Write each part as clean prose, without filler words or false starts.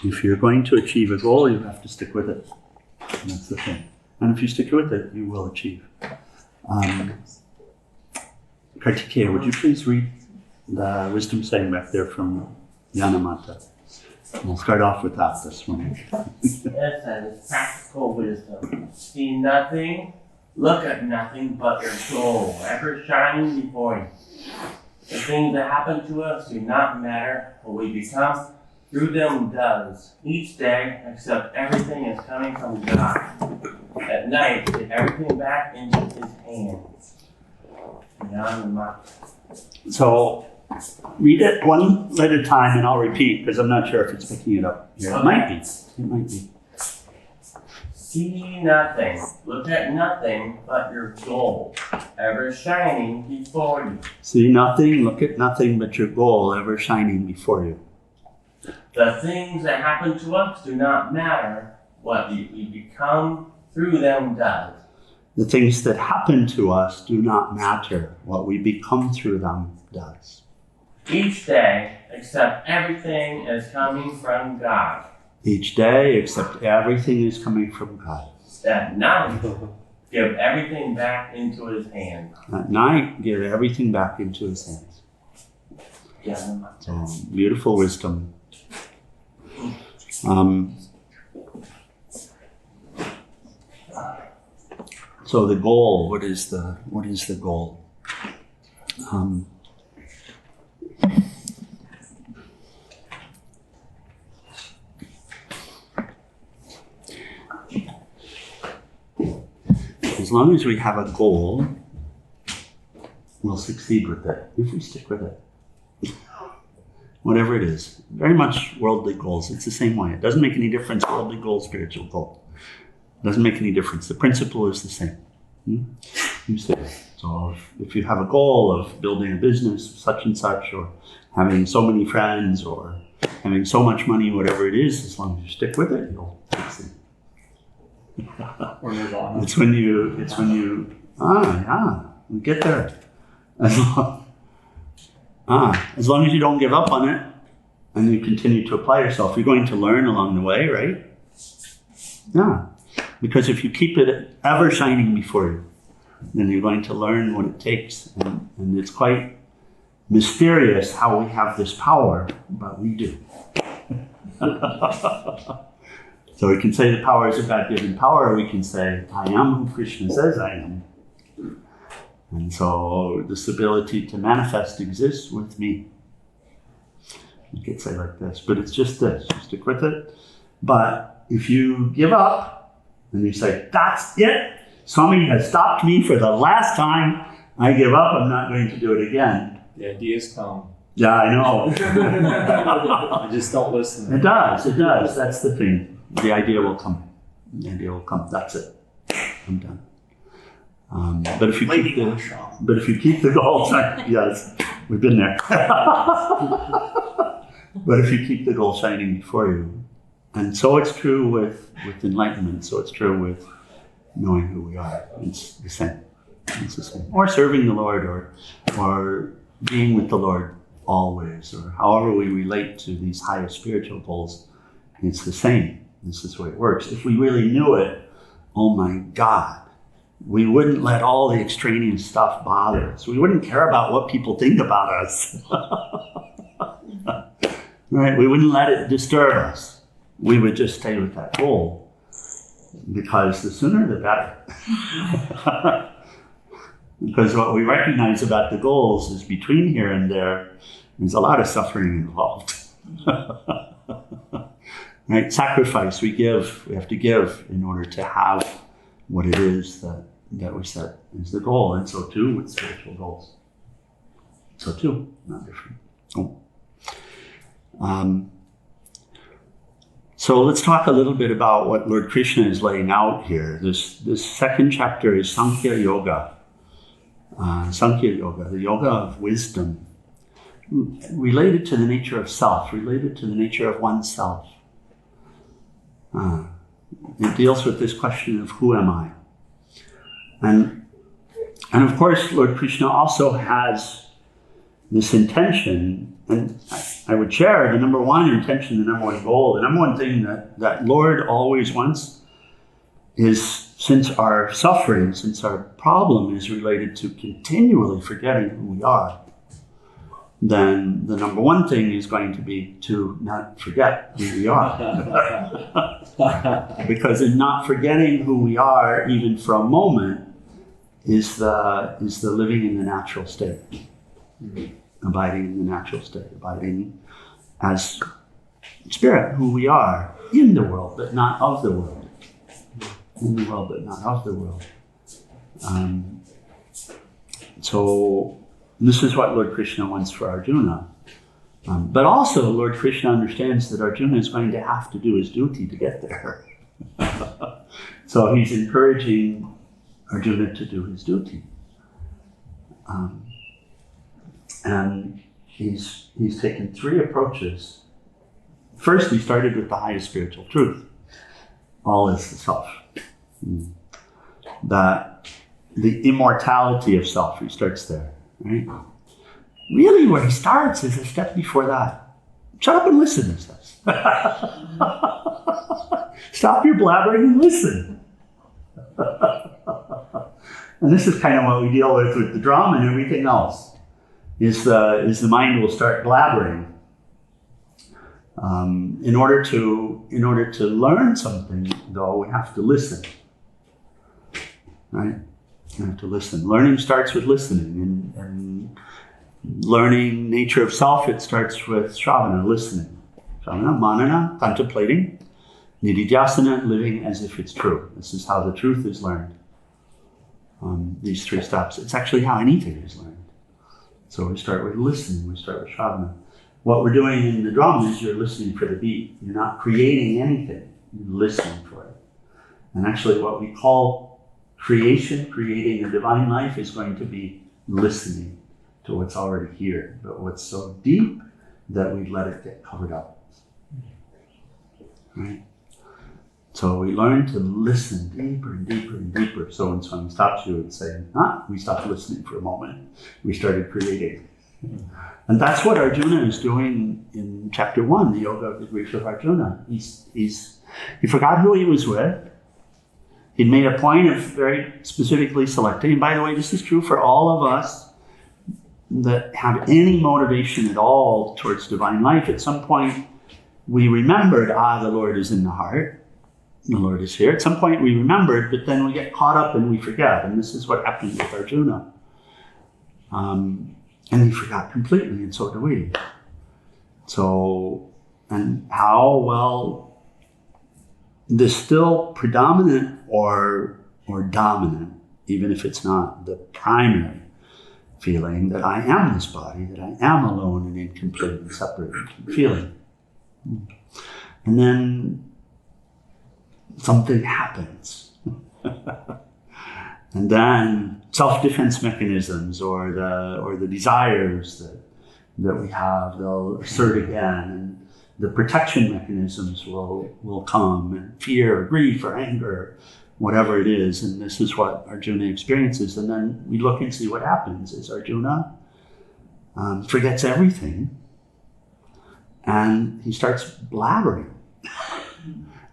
If you're going to achieve a goal, you have to stick with it. And that's the thing. And if you stick with it, you will achieve. Kartikeya, would you please read the wisdom saying back there from Yanamata? We'll start off with that this morning. Yes, that is practical wisdom. See nothing, look at nothing but your soul, ever shining before you. The things that happen to us do not matter. What we become through them does. Each day, except everything is coming from God. At night, get everything back into His hands. So, read it one at a time, and I'll repeat because I'm not sure if it's picking it up here. It might be. It might be. See nothing, look at nothing but your goal, ever shining before you. See nothing, look at nothing but your goal, ever shining before you. The things that happen to us do not matter. What we become through them does. The things that happen to us do not matter. What we become through them does. Each day, except everything is coming from God. Each day, except everything is coming from God. At night, give everything back into His hands. At night, give everything back into His hands. So, beautiful wisdom. So the goal, what is the goal? As long as we have a goal, we'll succeed with it, if we stick with it. Whatever it is. Very much worldly goals. It's the same way. It doesn't make any difference, worldly goal, spiritual goal. It doesn't make any difference. The principle is the same. You say, so if you have a goal of building a business, such and such, or having so many friends, or having so much money, whatever it is, as long as you stick with it, you'll succeed. It's when you we get there. As long as you don't give up on it and you continue to apply yourself, you're going to learn along the way, right? Yeah. Because if you keep it ever shining before you, then you're going to learn what it takes. And it's quite mysterious how we have this power, but we do. So we can say the power is a God-given power, or we can say, I am who Krishna says I am. And so this ability to manifest exists with me. You could say like this, but it's just this, you stick with it. But if you give up and you say, that's it, Swami has stopped me for the last time, I give up, I'm not going to do it again. The ideas come. Yeah, I know. I just don't listen. It does, that's the thing. The idea will come. The idea will come, that's it. I'm done. But if you keep the goal, yes, we've been there. But if you keep the goal shining before you, and so it's true with enlightenment. So it's true with knowing who we are. It's the same. It's the same. Or serving the Lord, or being with the Lord always, or however we relate to these higher spiritual goals. It's the same. This is the way it works. If we really knew it, oh my God. We wouldn't let all the extraneous stuff bother us. We wouldn't care about what people think about us. Right? We wouldn't let it disturb us. We would just stay with that goal. Because the sooner the better. Because what we recognize about the goals is between here and there's a lot of suffering involved. Right? Sacrifice, we have to give in order to have what it is that we set as the goal, and so too with spiritual goals. So too, not different. So let's talk a little bit about what Lord Krishna is laying out here. This second chapter is Sankhya Yoga. Sankhya Yoga, the yoga of wisdom, related to the nature of self, related to the nature of oneself. It deals with this question of who am I? And of course, Lord Krishna also has this intention, and I would share the number one intention, the number one goal, the number one thing that Lord always wants is, since our suffering, since our problem is related to continually forgetting who we are, then the number one thing is going to be to not forget who we are. Because in not forgetting who we are, even for a moment, is the living in the natural state. Abiding in the natural state, abiding as spirit, who we are, in the world, but not of the world. In the world, but not of the world. So this is what Lord Krishna wants for Arjuna. But also, Lord Krishna understands that Arjuna is going to have to do his duty to get there. So he's encouraging Arjuna to do his duty. And he's taken three approaches. First, he started with the highest spiritual truth. All is the self. That the immortality of self, he starts there, right? Really, where he starts is a step before that. Shut up and listen, he says. Stop your blabbering and listen. And this is kind of what we deal with the drama and everything else. Is the mind will start blabbering. In order to learn something, though, we have to listen. Right? We have to listen. Learning starts with listening, and learning nature of self, it starts with shravana, listening. Shravana, manana, contemplating. Nididhyasana, living as if it's true. This is how the truth is learned. These three steps. It's actually how anything is learned. So we start with listening, we start with shravana. What we're doing in the drama is you're listening for the beat. You're not creating anything, you're listening for it. And actually what we call creating a divine life is going to be listening to what's already here, but what's so deep that we let it get covered up. Right? So we learn to listen deeper and deeper and deeper. So when Swami stops you and say, we stopped listening for a moment. We started creating. And that's what Arjuna is doing in chapter 1, the Yoga of the Grief of Arjuna. He forgot who he was with. He'd made a point of very specifically selecting. And by the way, this is true for all of us that have any motivation at all towards divine life. At some point, we remembered, the Lord is in the heart. The Lord is here. At some point we remembered, but then we get caught up and we forget. And this is what happened with Arjuna. And he forgot completely, and so do we. So, and how? Well, the still predominant or dominant, even if it's not the primary feeling that I am this body, that I am alone and incomplete and separate feeling. And then something happens. And then self-defense mechanisms or the desires that we have, they'll assert again, and the protection mechanisms will come, and fear or grief or anger, whatever it is. And this is what Arjuna experiences. And then we look and see what happens is Arjuna forgets everything, and he starts blabbering.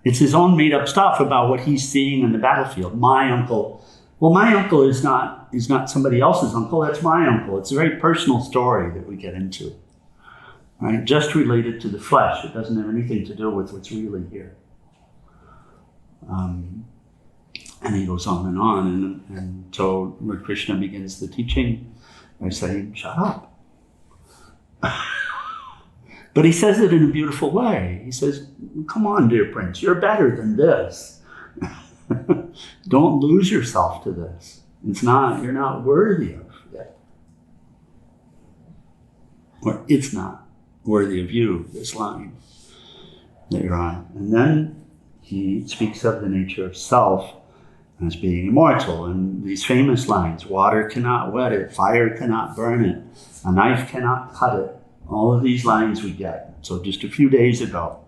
It's his own made-up stuff about what he's seeing in the battlefield. My uncle. Well, my uncle is not somebody else's uncle. That's my uncle. It's a very personal story that we get into, right? Just related to the flesh. It doesn't have anything to do with what's really here. And he goes on, and so Lord Krishna begins the teaching by saying, "Shut up." But he says it in a beautiful way. He says, "Come on, dear prince, you're better than this. Don't lose yourself to this. You're not worthy of it. Or it's not worthy of you, this line that you're on." And then he speaks of the nature of self as being immortal. And these famous lines, water cannot wet it, fire cannot burn it, a knife cannot cut it. All of these lines we get. So just a few days ago.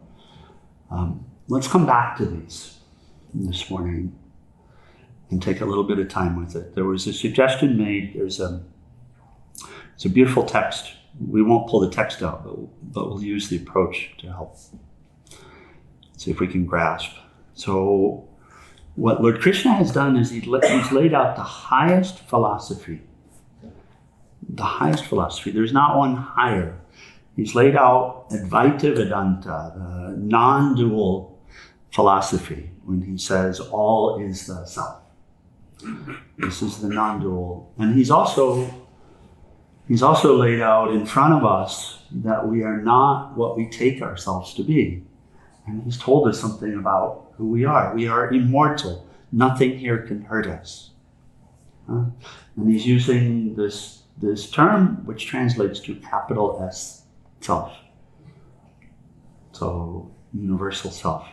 Let's come back to these this morning and take a little bit of time with it. There was a suggestion made. It's a beautiful text We won't pull the text out, but we'll use the approach to help see if we can grasp. So what Lord Krishna has done is he's laid out the highest philosophy. The highest philosophy. There's not one higher. He's laid out Advaita Vedanta, the non-dual philosophy, when he says all is the self. This is the non-dual. And he's also laid out in front of us that we are not what we take ourselves to be. And he's told us something about who we are. We are immortal. Nothing here can hurt us. And he's using this term, which translates to capital S, self. So, universal self.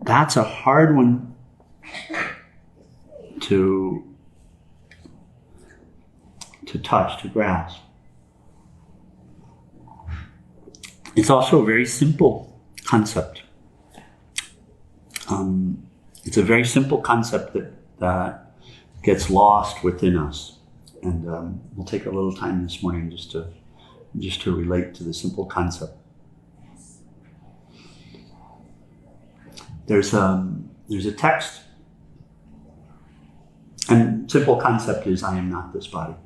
That's a hard one to touch, to grasp. It's also a very simple concept. It's a very simple concept that gets lost within us. And we'll take a little time this morning just to relate to the simple concept. There's a text, and simple concept is I am not this body.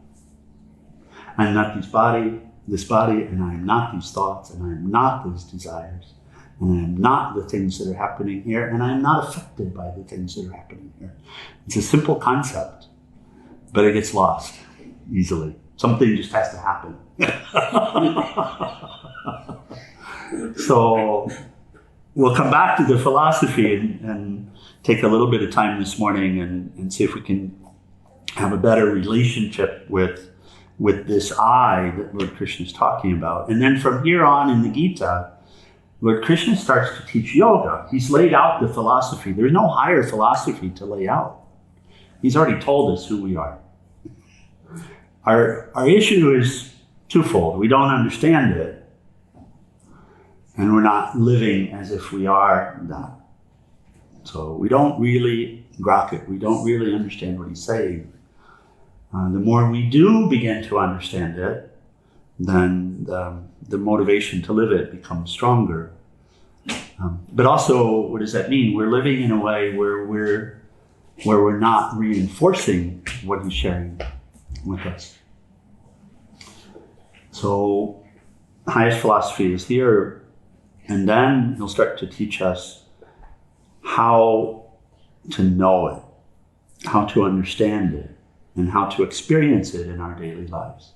I am not this body, and I am not these thoughts, and I am not these desires, and I am not the things that are happening here, and I am not affected by the things that are happening here. It's a simple concept, but it gets lost easily. Something just has to happen. So we'll come back to the philosophy and take a little bit of time this morning and see if we can have a better relationship with this I that Lord Krishna is talking about. And then from here on in the Gita, Lord Krishna starts to teach yoga. He's laid out the philosophy. There's no higher philosophy to lay out. He's already told us who we are. Our issue is twofold. We don't understand it, and we're not living as if we are that. So we don't really grok it. We don't really understand what he's saying. The more we do begin to understand it, then the motivation to live it becomes stronger. But also, what does that mean? We're living in a way where we're not reinforcing what he's sharing with us. So, highest philosophy is here, and then he'll start to teach us how to know it, how to understand it, and how to experience it in our daily lives.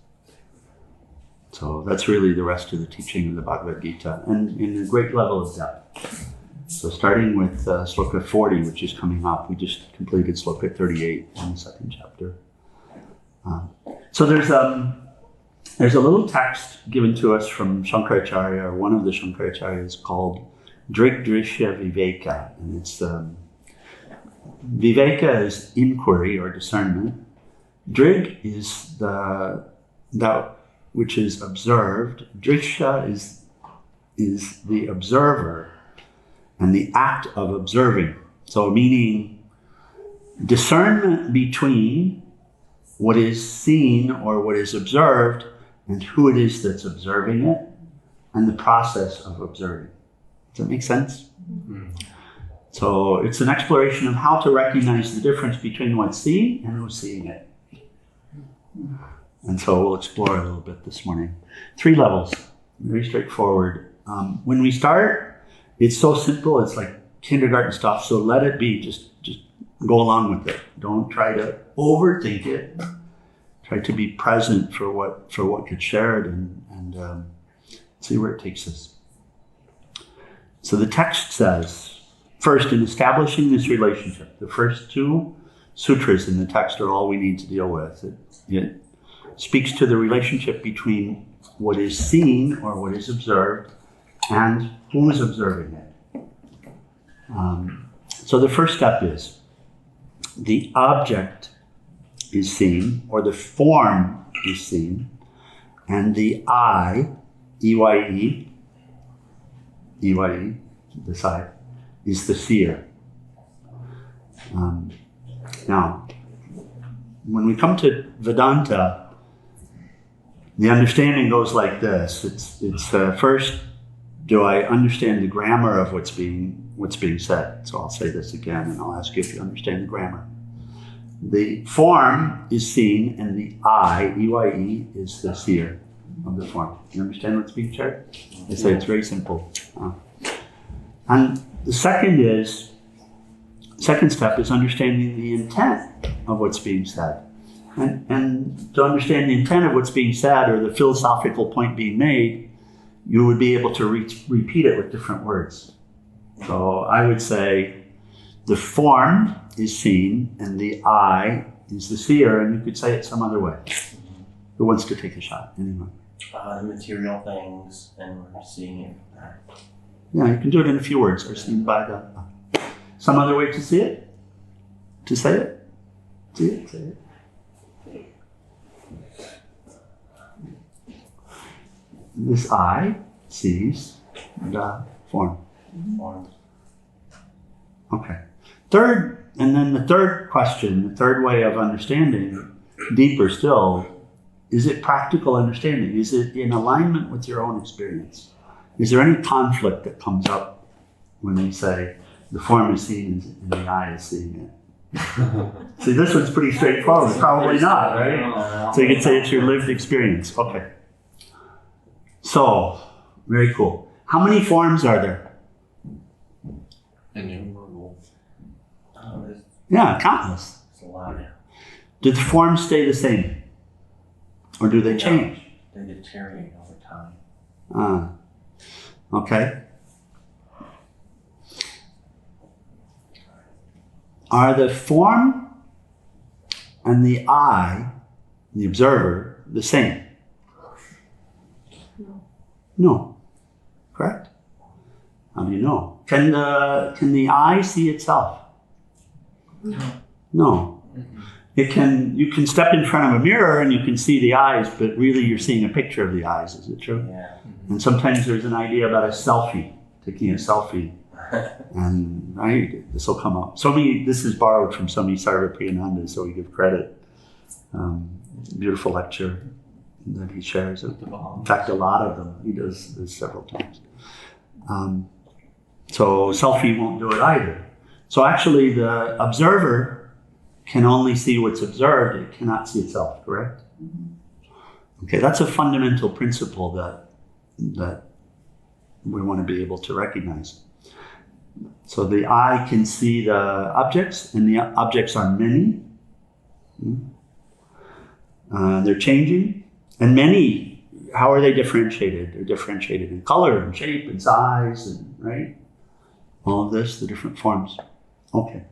So that's really the rest of the teaching of the Bhagavad Gita, and in a great level of depth. So starting with Sloka 40, which is coming up, we just completed Sloka 38 in the second chapter. So there's a little text given to us from Shankaracharya, or one of the Shankaracharyas, called Drigdrishya Viveka. And it's Viveka is inquiry or discernment. Drig is that which is observed. Drishya is the observer and the act of observing. So meaning discernment between what is seen or what is observed and who it is that's observing it, and the process of observing. Does that make sense? Mm-hmm. So it's an exploration of how to recognize the difference between what's seen and who's seeing it. And so we'll explore a little bit this morning. 3 levels, very straightforward. When we start, it's so simple, it's like kindergarten stuff, so let it be, just go along with it. Don't try to overthink it. Try to be present for what gets shared and see where it takes us. So the text says, first, in establishing this relationship, the first 2 sutras in the text are all we need to deal with. It speaks to the relationship between what is seen or what is observed and who is observing it. So the first step is the object is seen, or the form is seen, and the I, E-Y-E, this I, is the seer. Now, when we come to Vedanta, the understanding goes like this. It's first, do I understand the grammar of what's being said? So I'll say this again, and I'll ask you if you understand the grammar. The form is seen, and the I, E-Y-E, is the seer of the form. You understand what's being shared? I say it's very simple. And the second step is understanding the intent of what's being said. And to understand the intent of what's being said, or the philosophical point being made, you would be able to repeat it with different words. So I would say, the form is seen, and the I is the seer, and you could say it some other way. Who wants to take a shot? Anyone? The material things, and we're seeing it. Yeah, you can do it in a few words, or seen by the... Some other way to see it? To say it? See it? Say it. This I sees the form. Forms. Okay. Third, and then the third question, the third way of understanding, deeper still, is it practical understanding? Is it in alignment with your own experience? Is there any conflict that comes up when they say the form is seen and the I is seeing it? See, this one's pretty straightforward. Probably not, right? So you can say it's your lived experience. Okay. So, very cool. How many forms are there? Innumerable. There's Yeah, countless. a lot now. Do the forms stay the same? Or do they change? They deteriorate over time. Okay. Are the form and the I, the observer, the same? No. Correct? How do you know? Can the I see itself? No. You can step in front of a mirror and you can see the eyes, but really you're seeing a picture of the eyes. Is it true? Yeah. And sometimes there's an idea about a selfie, taking a selfie, and right, this will come up. This is borrowed from Swami Sarvapriyananda, so we give credit. Beautiful lecture that he shares. In fact, a lot of them he does this several times. So selfie won't do it either. So actually, the observer can only see what's observed; it cannot see itself. Correct? Okay, that's a fundamental principle that we want to be able to recognize. So the eye can see the objects, and the objects are many. They're changing, and many. How are they differentiated? They're differentiated in color and shape and size, and right. All of this, the different forms. Okay,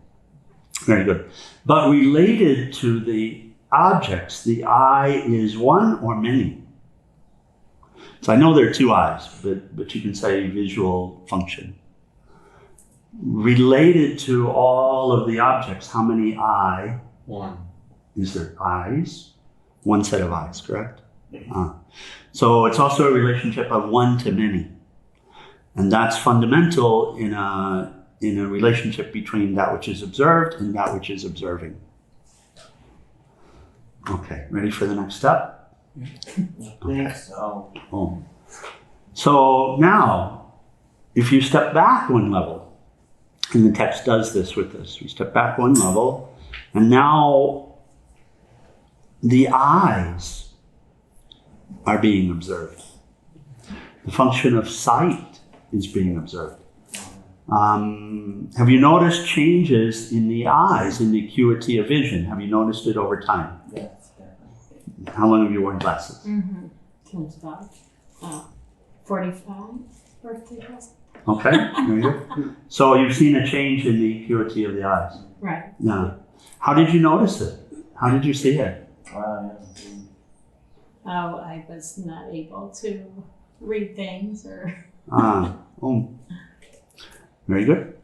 very good. But related to the objects, the eye is one or many. So I know there are two eyes, but you can say visual function. Related to all of the objects, how many eye? One. Is there eyes? One set of eyes, correct? So it's also a relationship of one to many. And that's fundamental in a relationship between that which is observed and that which is observing. Okay, ready for the next step? I think so. So now, if you step back one level, and the text does this with us, we step back one level, and now the eyes are being observed. The function of sight is being observed. Have you noticed changes in the eyes, in the acuity of vision? Have you noticed it over time? Yes, definitely. How long have you worn glasses? Since about 45 birthday present. Okay, there you go. So you've seen a change in the acuity of the eyes. Right. Yeah. How did you notice it? How did you see it? Oh, I was not able to read things or. Very good.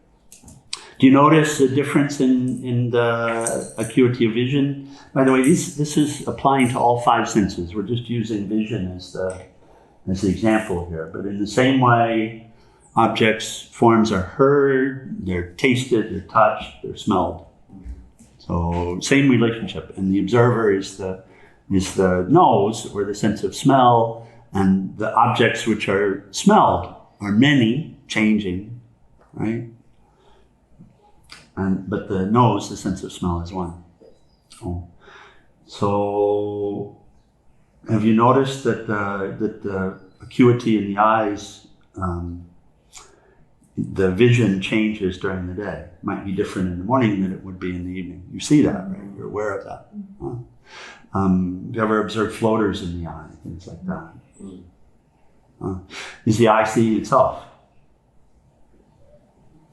Do you notice a difference in the acuity of vision? By the way, this is applying to all five senses. We're just using vision as the example here. But in the same way, objects, forms are heard, they're tasted, they're touched, they're smelled. So same relationship, and the observer is the nose, or the sense of smell, and the objects which are smelled are many, changing, right? But the nose, the sense of smell, is one. Oh. So have you noticed that the acuity in the eyes, the vision changes during the day? It might be different in the morning than it would be in the evening. You see that, right? You're aware of that. You ever observe floaters in the eye, things like that? Does the eye see itself?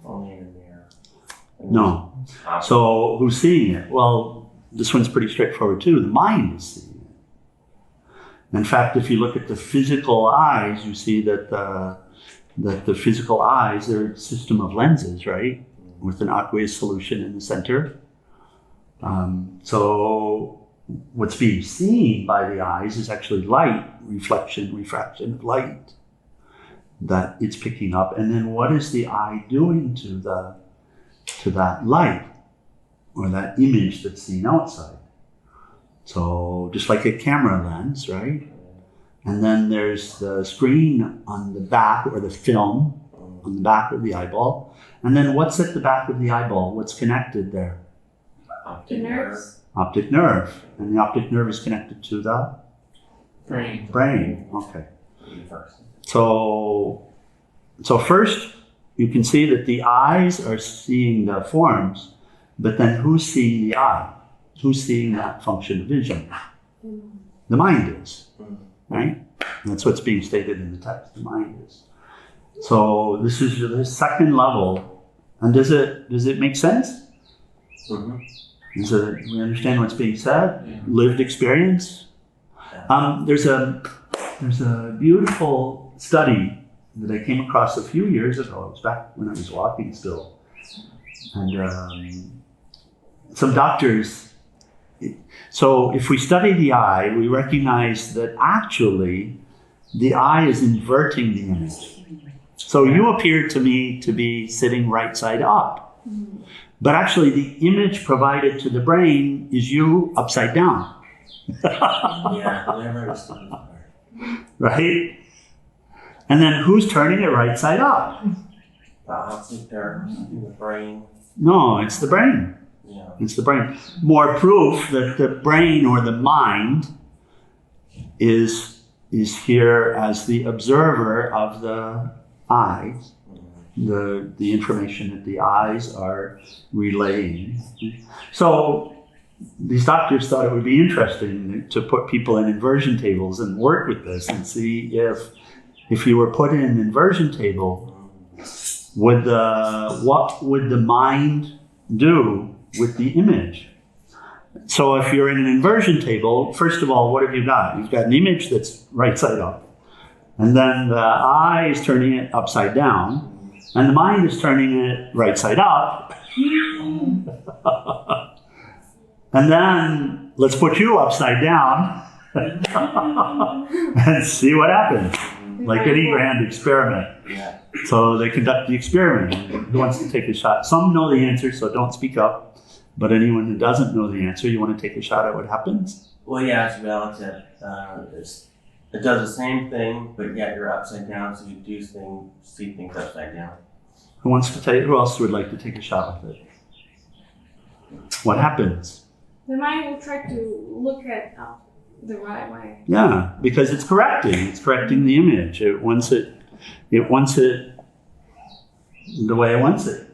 Only in the mirror. No. So who's seeing it? Well, this one's pretty straightforward too. The mind is seeing it. In fact, if you look at the physical eyes, you see that the physical eyes are a system of lenses, right? With an aqueous solution in the center. So what's being seen by the eyes is actually light, refraction of light that it's picking up. And then what is the eye doing to that light or that image that's seen outside? So just like a camera lens, right? And then there's the screen on the back, or the film on the back of the eyeball. And then what's at the back of the eyeball? What's connected there? Optic nerves. Optic nerve. And the optic nerve is connected to the brain. Okay. So first you can see that the eyes are seeing the forms, but then who's seeing the eye? Who's seeing that function of vision? The mind is, right? That's what's being stated in the text. The mind is. So this is the second level, and does it make sense? Mm-hmm. We understand what's being said? Lived experience. There's a beautiful study that I came across a few years ago. It was back when I was walking still, and some doctors. So if we study the eye, we recognize that actually the eye is inverting the image. So you appear to me to be sitting right side up. But actually the image provided to the brain is you upside down. Yeah, I never understood that part. Right? And then who's turning it right side up? The optic nerve in the brain. No, it's the brain. Yeah. It's the brain. More proof that the brain or the mind is here as the observer of the eyes, the information that the eyes are relaying. So these doctors thought it would be interesting to put people in inversion tables and work with this and see if you were put in an inversion table, what would the mind do with the image? So if you're in an inversion table, first of all, what have you got? You've got an image that's right side up. And then the eye is turning it upside down. And the mind is turning it right side up. And then let's put you upside down and see what happens. Like any grand experiment. Yeah. So they conduct the experiment. Who wants to take a shot? Some know the answer, so don't speak up. But anyone who doesn't know the answer, you want to take a shot at what happens? Well, yeah, it's relative. It does the same thing, but yet you're upside down, so you do see things upside down. Who else would like to take a shot with it? What happens? The mind will try to look at the right way. Yeah, because it's correcting. It's correcting the image. It wants it the way it wants it.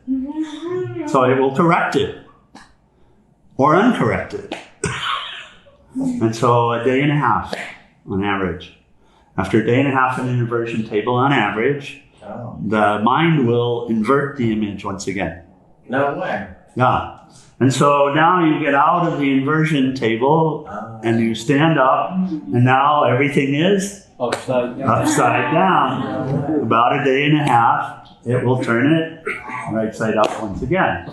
So it will correct it. Or uncorrect it. And so a day and a half on average. After a day and a half in an inversion table on average, the mind will invert the image once again. No way. Yeah. And so now you get out of the inversion table and you stand up, and now everything is Upside down. upside down. About a day and a half, it will turn it right side up once again.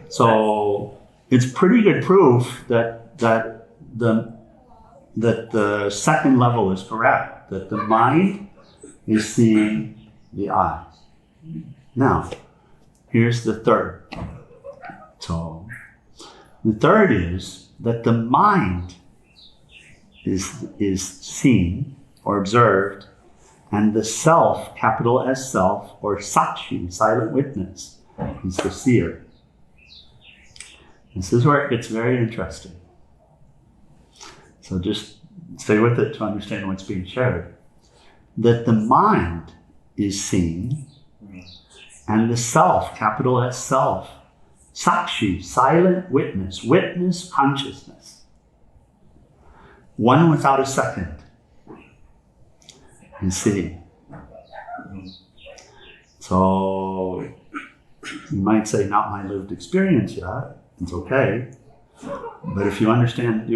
So it's pretty good proof that the second level is correct, that the mind is seeing the eyes. Now, here's the third. So The third is that the mind is seen or observed, and the self, capital S self, or Sakshi, silent witness, is the seer. This is where it gets very interesting. So just stay with it to understand what's being shared. That the mind is seen, and the self, capital S self, Sakshi, silent witness, witness consciousness. One without a second. You see. So you might say, not my lived experience yet. It's okay. But if you understand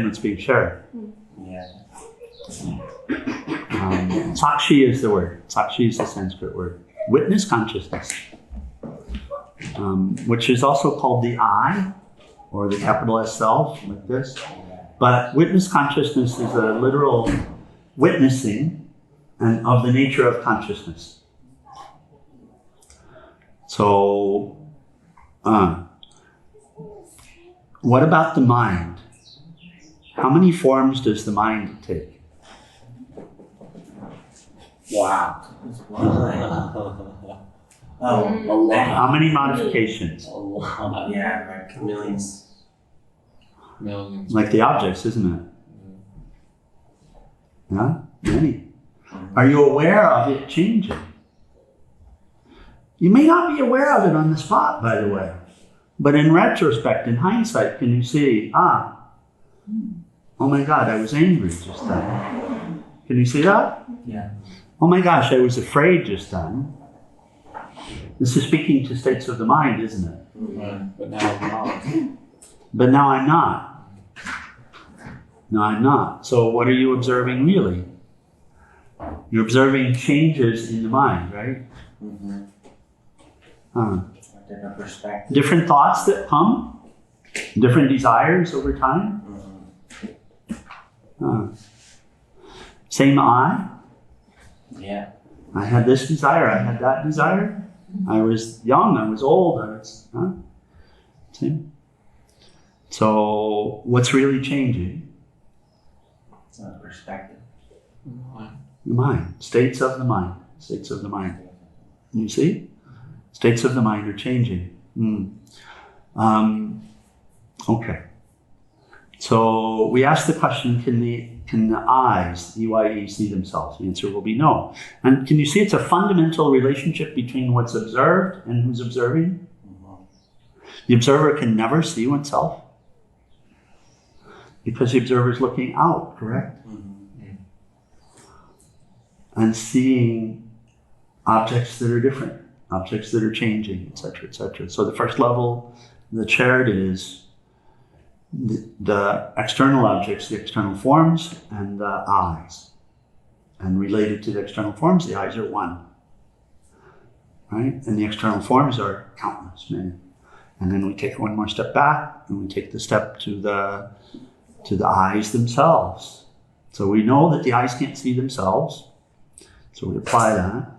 what's being shared. Yeah. Sakshi is the word. Sakshi is the Sanskrit word. Witness consciousness. Which is also called the I, or the capital S self, like this. But witness consciousness is a literal witnessing and of the nature of consciousness. So, what about the mind? How many forms does the mind take? Wow. Oh, a lot. How many modifications? A lot. Yeah, like millions. Millions. Like the objects, isn't it? Yeah, many. Are you aware of it changing? You may not be aware of it on the spot, by the way. But in retrospect, in hindsight, can you see, oh my God, I was angry just then. Can you see that? Yeah. Oh my gosh, I was afraid just then. This is speaking to states of the mind, isn't it? Right. But now I'm not. But now I'm not. No, I'm not. So what are you observing really? You're observing changes in the mind, right? Mm-hmm. Different perspective. Different thoughts that come, different desires over time. Same I. Yeah. I had this desire, I had that desire. I was young, I was old, same. So what's really changing? Perspective. The mind, states of the mind, states of the mind. You see? States of the mind are changing. Okay. So we ask the question, can the eyes, EYE, see themselves? The answer will be no. And can you see it's a fundamental relationship between what's observed and who's observing? The observer can never see oneself because the observer is looking out, correct? And seeing objects that are different, objects that are changing, etc., etc. So the first level, the shared is the external objects, the external forms, and the eyes. And related to the external forms, the eyes are one. Right? And the external forms are countless, many. And then we take one more step back, and we take the step to the eyes themselves. So we know that the eyes can't see themselves. So we apply that.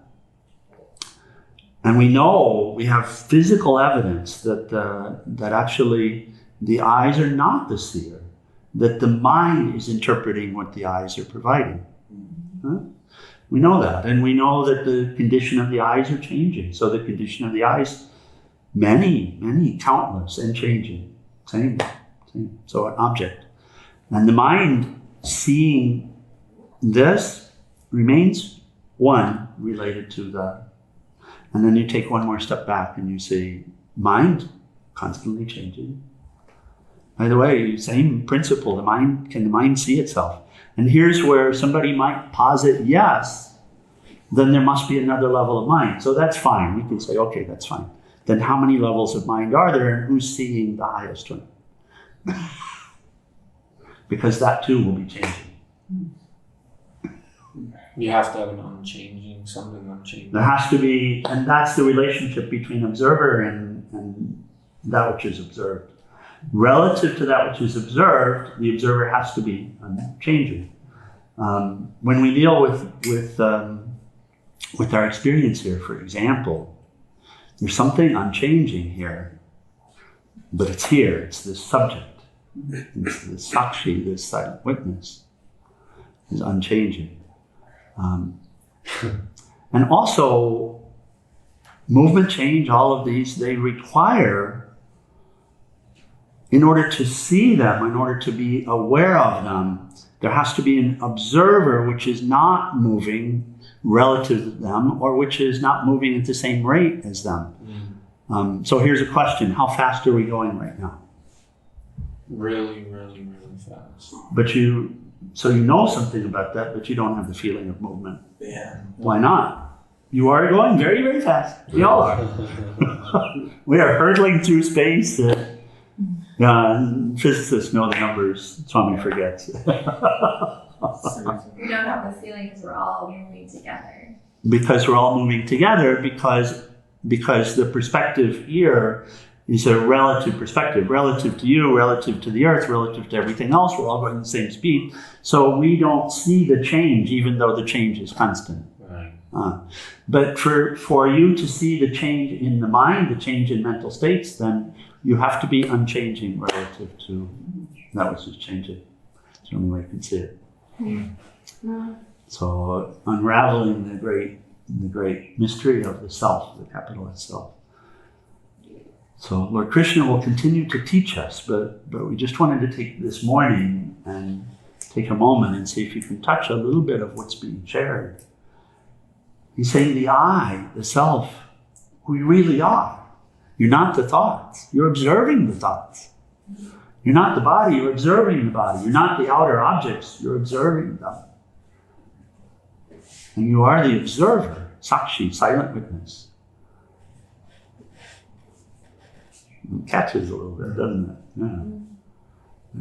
And we know, we have physical evidence that actually the eyes are not the seer, that the mind is interpreting what the eyes are providing. Huh? We know that, and we know that the condition of the eyes are changing. So the condition of the eyes, many, countless, and changing. Same. So an object. And the mind seeing this remains one related to the. And then you take one more step back and you see mind constantly changing. By the way, same principle, can the mind see itself? And here's where somebody might posit yes, then there must be another level of mind. So that's fine. We can say, okay, that's fine. Then how many levels of mind are there and who's seeing the highest one? Because that too will be changing. You have to have an unchanging, something unchanging. There has to be, and that's the relationship between observer and that which is observed. Relative to that which is observed, the observer has to be unchanging. When we deal with our experience here, for example, there's something unchanging here. But it's here, it's this subject. It's the Sakshi, this silent witness, is unchanging. And also, movement, change, all of these, they require, in order to see them, in order to be aware of them, there has to be an observer which is not moving relative to them, or which is not moving at the same rate as them. So here's a question: how fast are we going right now? Really, really, really fast. So you know something about that, but you don't have the feeling of movement. Yeah. Why not? You are going very, very fast. We all are. We are hurtling through space. Physicists know the numbers. Swami forgets. We don't have the feeling because we're all moving together. Because we're all moving together, because the perspective here is a relative perspective, relative to you, relative to the earth, relative to everything else. We're all going at the same speed. So we don't see the change, even though the change is constant. Right. But for you to see the change in the mind, the change in mental states, then you have to be unchanging relative to that which is changing. It's the only way you can see it. So unraveling the great mystery of the self, the capital S self. So Lord Krishna will continue to teach us, but we just wanted to take this morning and take a moment and see if you can touch a little bit of what's being shared. He's saying the I, the self, who you really are. You're not the thoughts. You're observing the thoughts. You're not the body. You're observing the body. You're not the outer objects. You're observing them. And you are the observer, Sakshi, silent witness. It catches a little bit, doesn't it? Yeah.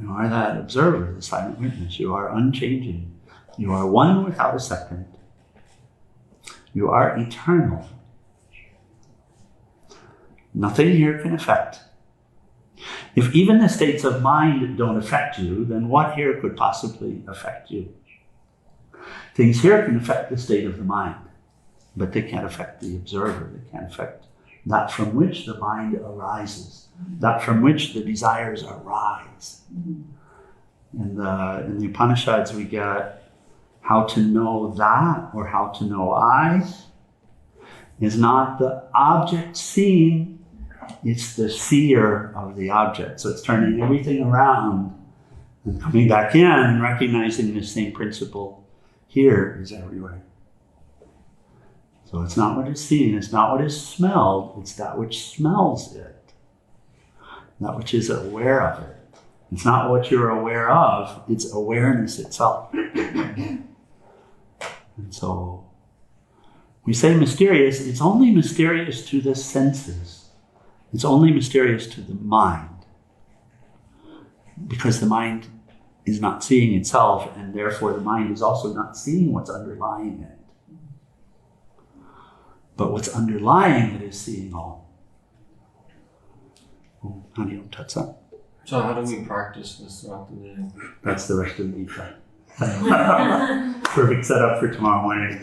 You are that observer, the silent witness. You are unchanging. You are one without a second. You are eternal. Nothing here can affect. If even the states of mind don't affect you, then what here could possibly affect you? Things here can affect the state of the mind, but they can't affect the observer. They can't affect that from which the mind arises, that from which the desires arise. In the Upanishads we get how to know that, or how to know I, is not the object seen, it's the seer of the object. So it's turning everything around and coming back in and recognizing the same principle here is everywhere. So it's not what is seen, it's not what is smelled, it's that which smells it, that which is aware of it. It's not what you're aware of, it's awareness itself. And so we say mysterious, it's only mysterious to the senses. It's only mysterious to the mind. Because the mind is not seeing itself, and therefore the mind is also not seeing what's underlying it. But what's underlying it is seeing all. Hariom Tatsat. So how do we practice this throughout the day? That's the rest of the Geeta. Perfect setup for tomorrow morning.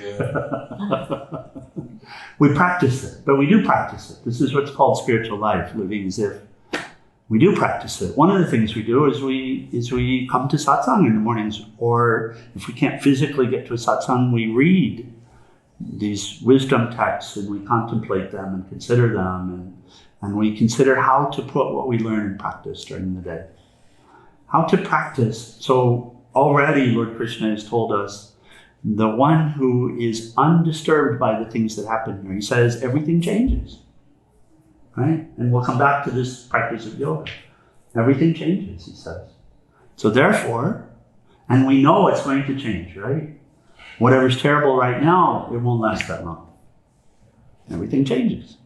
We practice it, but we do practice it. This is what's called spiritual life, living as if we do practice it. One of the things we do is we come to satsang in the mornings, or if we can't physically get to a satsang, we read these wisdom texts and we contemplate them and consider them, and we consider how to put what we learn in practice during the day. How to practice. So already Lord Krishna has told us, the one who is undisturbed by the things that happen here, he says everything changes, right? And we'll come back to this practice of yoga. Everything changes, he says. So therefore, and we know it's going to change, right? Whatever's terrible right now, it won't last that long. Everything changes.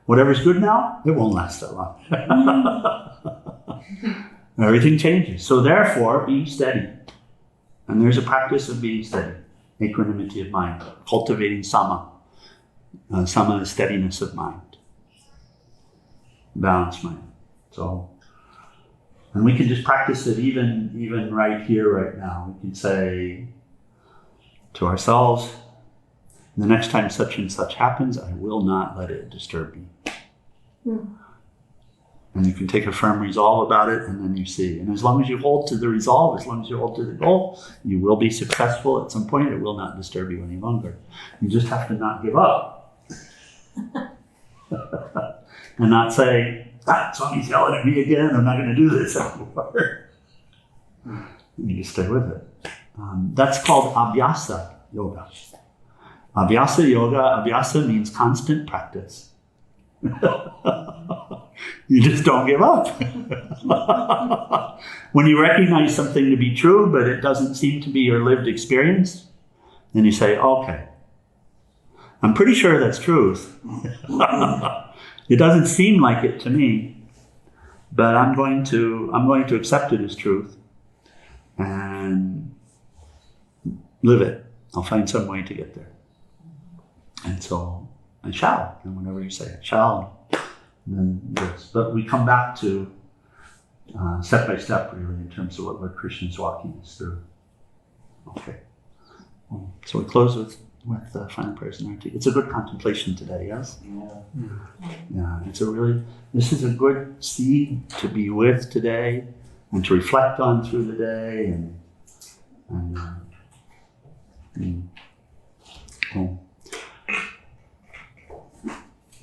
Whatever's good now, it won't last that long. Everything changes. So therefore, be steady. And there's a practice of being steady. Equanimity of mind, cultivating sama. Sama is steadiness of mind, balanced mind. So, and we can just practice it even right here, right now. We can say to ourselves, the next time such and such happens, I will not let it disturb me. And you can take a firm resolve about it, and then you see. And as long as you hold to the resolve, as long as you hold to the goal, you will be successful at some point. It will not disturb you any longer. You just have to not give up. And not say, Swami's yelling at me again, I'm not going to do this anymore. You stay with it. That's called abhyasa yoga. Abhyasa yoga, abhyasa means constant practice. You just don't give up. When you recognize something to be true, but it doesn't seem to be your lived experience, then you say, okay, I'm pretty sure that's truth. It doesn't seem like it to me, but I'm going to accept it as truth and live it. I'll find some way to get there. And so I shall, and whenever you say I shall, then this. But we come back to step by step, really, in terms of what Lord Krishna is walking us through. Okay. So we close with the final prayers and arti. It's a good contemplation today, yes? Yeah. This is a good seed to be with today and to reflect on through the day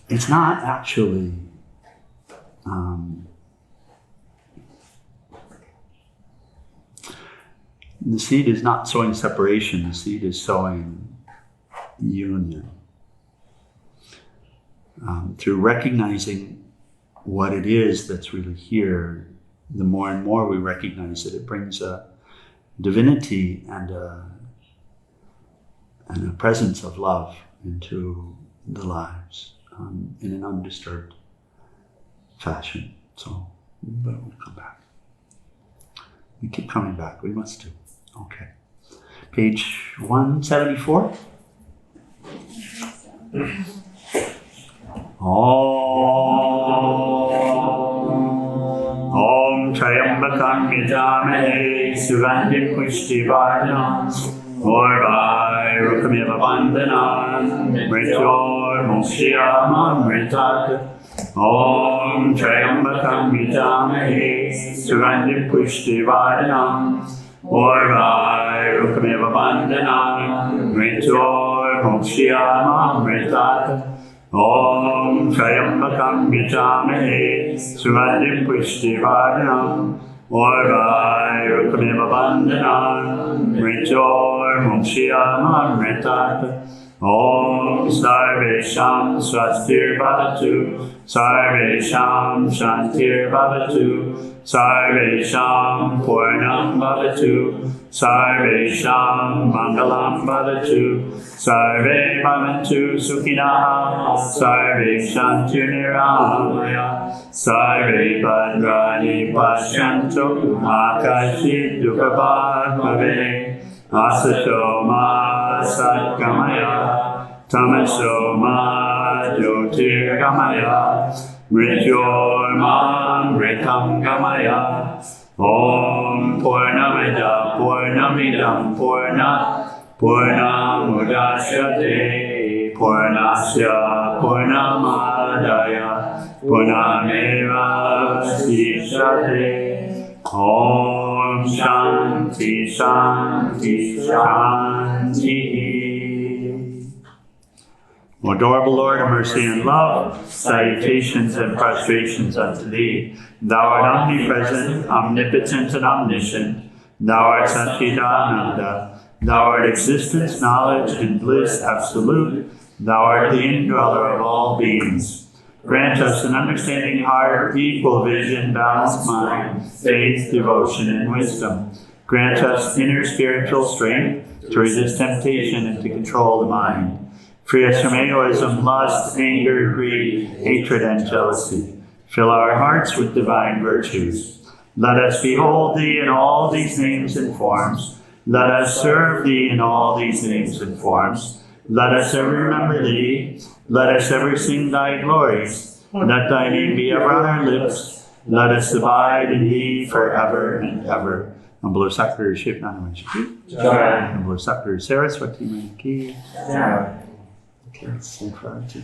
it's not actually the seed is not sowing separation, the seed is sowing union. Through recognizing what it is that's really here, the more and more we recognize it brings a divinity and a presence of love into the lives in an undisturbed fashion. So, but we'll come back. We keep coming back. We must do. Okay. Page 174. Om Trayambakam Yajamahe Sugandhim Pushtivardhanam Orvai Rukameva Bandhanam Mrityor Mokshiyamam Mritat Om Trayambakam Yajamahe Sugandhim Pushtivardhanam Orvai Rukameva Bandhanam Mrityor Mokshiyamam Mritat Om Trayambakam Yajamahe Sugandhim Pushtivardhanam Orvai Rukameva Bandhanam Mrityor Mokshiyamam Mritat Om Sarvesham Swastir Bhavatu Sarvesham Shantir Bhavatu Sarvesham Purnam Bhavatu Sarvesham Mangalam Bhavatu Sarve Bhavantu Sukhinaha Sarve Shantu Niramaya Sarve Bhadrani Pashyantu Akashit Dukhabhat Bhave Asato Ma Satgamaya Tamaso Ma Jyotir Gamaya Mrityor Ma Mritam Gamaya Om Purnamida Purnamidam Purnamudashyate Purnasya Purnamadaya Purnameva Sishate Om Shanti Shanti Shanti. O adorable Lord of mercy and love, salutations and prostrations unto Thee. Thou art omnipresent, omnipotent, and omniscient. Thou art Satchidananda. Thou art existence, knowledge, and bliss absolute. Thou art the indweller of all beings. Grant us an understanding heart, equal vision, balanced mind, faith, devotion, and wisdom. Grant us inner spiritual strength to resist temptation and to control the mind. Free us from egoism, lust, anger, greed, hatred, and jealousy. Fill our hearts with divine virtues. Let us behold Thee in all these names and forms. Let us serve Thee in all these names and forms. Let us ever remember Thee. Let us ever sing Thy glories. Let Thy name be ever on our lips. Let us abide in Thee forever and ever. And Bolo Sakar Shiv Nanamanshi Ki. And Bolo Sakar Saraswati Mani Ki. Okay, let's sing for our tea.